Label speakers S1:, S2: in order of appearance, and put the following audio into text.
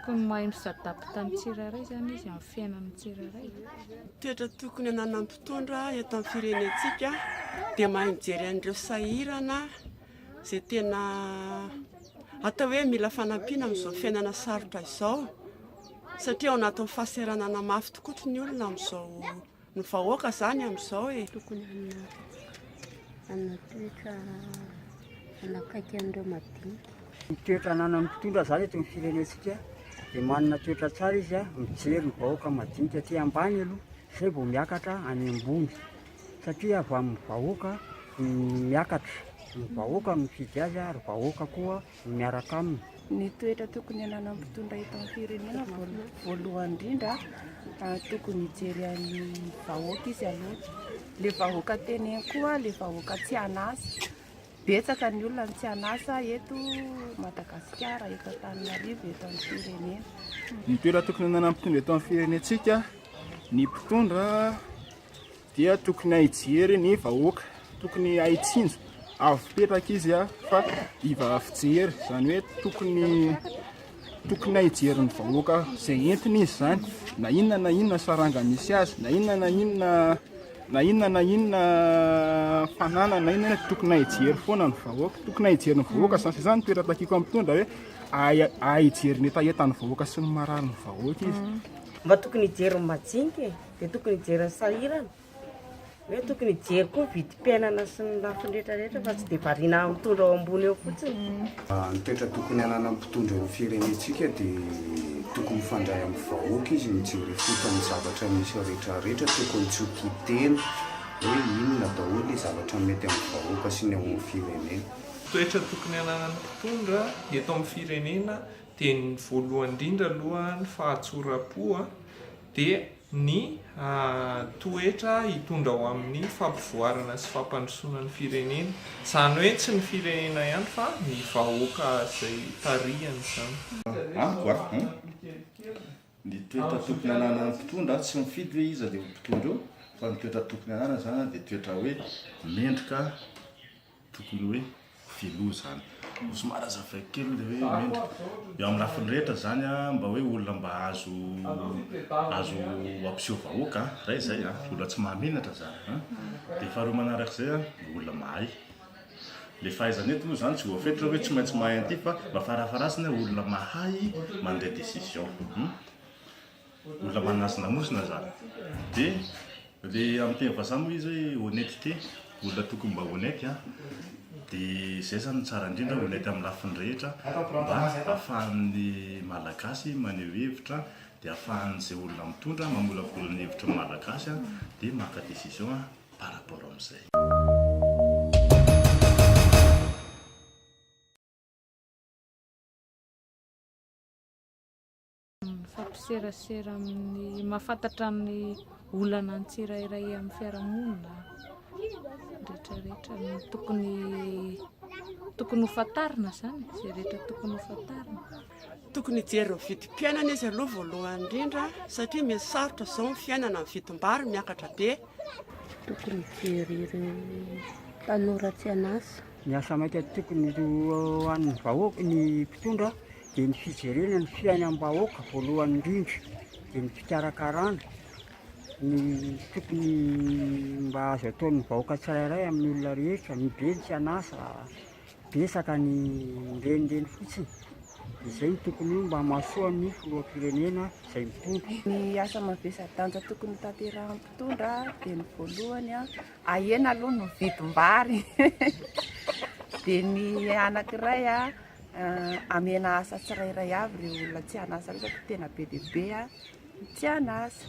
S1: tokony mahay misadapta amin'ny tsirairay zany izy amin'ny fiainan'ny tsirairay.
S2: Toetra tokony hananan'ny mpitondra eto amin'ny firenentsika dia mahay mijery an'ireo sahirana izay tena atao hoe mila fanampiana amin'izao fiainana sarotra izao, satria ao anatin'ny fahasahiranana mafy tokoa ny olona amin'izao, ny vahoaka zany amin'izao
S3: tokony hanana toetra hanakaiky an'ireo madinika.
S4: Ny toetra ananan'ny mpitondra zany eto amin'ny firenentsika dia manana toetra tsara izy mijery ny vahoaka madinika aty ambany aloha izay vao miakatra any ambony, satria avy amin'ny vahoaka miakatra, ny vahoaka no mifidy azy ary vahoaka koa miaraka aminy.
S5: Ny toetra tokony hanana mpitondra eto amin'ny firenena voalohany indrindra tokony hijery amin'ny vahoaka izy aloha. Le vahoaka teneny koa le vahoaka tsy hanasa. Betsaka ny olona tsy hanasa eto Madagasikara, eto Antananarivo, eto amin'ny firenena.
S6: Ny toetra tokony hanana mpitondra eto amin'ny firenentsika, ny mpitondra dia tokony hijery ny vahoaka, tokony hahitsinjo avopetraka izy fa iva fijery, zany hoe tokony hijery ny vahoaka izay entiny izy zany, na inona saranga misy azy, na inona fanana, na inona tokony hijery foana ny vahoaka, tokony hijery ny vahoaka zany toetra takiko amin'ny mpitondra hoe hijery ny etaentan'ny vahoaka sy ny mararin'ny vahoaka izy.
S3: Mba tokony hijery ny majinika dia tokony hijery ny sahirana, hoe tokony hijery koa vidim-piainana sy ny lafiny rehetrarehetra fa tsy dia variana mitondra ao ambony eo fotsiny.
S7: Ny toetra tokony hanana mpitondra eo amin'ny firenentsika dia tokony mifandray amin'ny vahoaka izy, mijery fotan'ny zavatra misy rehetrarehetra, tokony tsy ho kitena hoe inona daholo ny zavatra mety amin'ny vahoaka sy ny ao amin'ny firenena.
S8: Toetra tokony hananan'ny mpitondra eto amin'ny firenena dia ny voalohany indrindra aloha ny fahatsoram-po dia ny toetra hitondra ao amin'ny fampivoarana sy fampandrosoana ny firenena, izany hoe tsy ny firenena ihany fa ny vahoaka izay tarihany zany.
S9: Ny toetra tokony hananan'ny mpitondra tsy mifidy hoe iza dia mpitondra eo, fa ny toetra tokony hanana zany dia toetra hoe mendrika, tokony hoe filoha zany. Somary azavaiko kely dia hoe mendrika eo amin'ny lafiny rehetra zany mba hoe olona mba azo ampiseho vahoaka raha izay olona tsy mahamenatra zany. Dia faharoa manarak'izay olona mahay. Le fahaizana eto moa zany tsy voafetra hoe tsy maintsy mahay an'ity fa mba farafarasiny olona mahay mandeha décision, olona manasa lamosina zany. Dia le amin'ny teny vazaha moa izy hoe honnêteté, olona tokony mba honnête dia izay zany tsara indrindra honnête amin'ny lafiny rehetra mba ahafahan'ny malagasy maneho hevitra, dia ahafahan'izay olona mitondra mamolavolana ny hevitra ny malagasy dia maka décision par rapport amin'izay.
S1: Fampiserasera amin'ny mahafantatra ny olana ny tsirairay amin'ny fiarahamonina rehetrarehetra tokony ho fantarina zany, izay rehetra tokony ho fantarina.
S2: Tokony hijery ny vidim-piainana izy aloha voalohany indrindra, satria misy sarotra izao ny fiainana ny vidim-bary miakatra be.
S3: Tokony hijery ireo tanora tsy hanasa.
S4: Ny asa maika tokony hoan'ny vahoaka ny mpitondra dia ny fijerena ny fiainam-bahoaka voalohany indrindra, dia ny fikarakarana ny tokony mba azo ataon'ny vahoaka tsirairay amin'ny olona rehetra, ny be ny tsy hanasa, betsaka ny renireny fotsiny. Izay ny tokony mba mahasoa ny filoham-pirenena izay mitondra.
S5: Ny asa mavesa-danja tokony tanterahan'ny mpitondra dia ny voalohany ahena aloha ny vidim-bary dia ny anankiray amena asa tsirairay avy ireo olona tsy hanasa, satria tena be dia be tsy hanasa.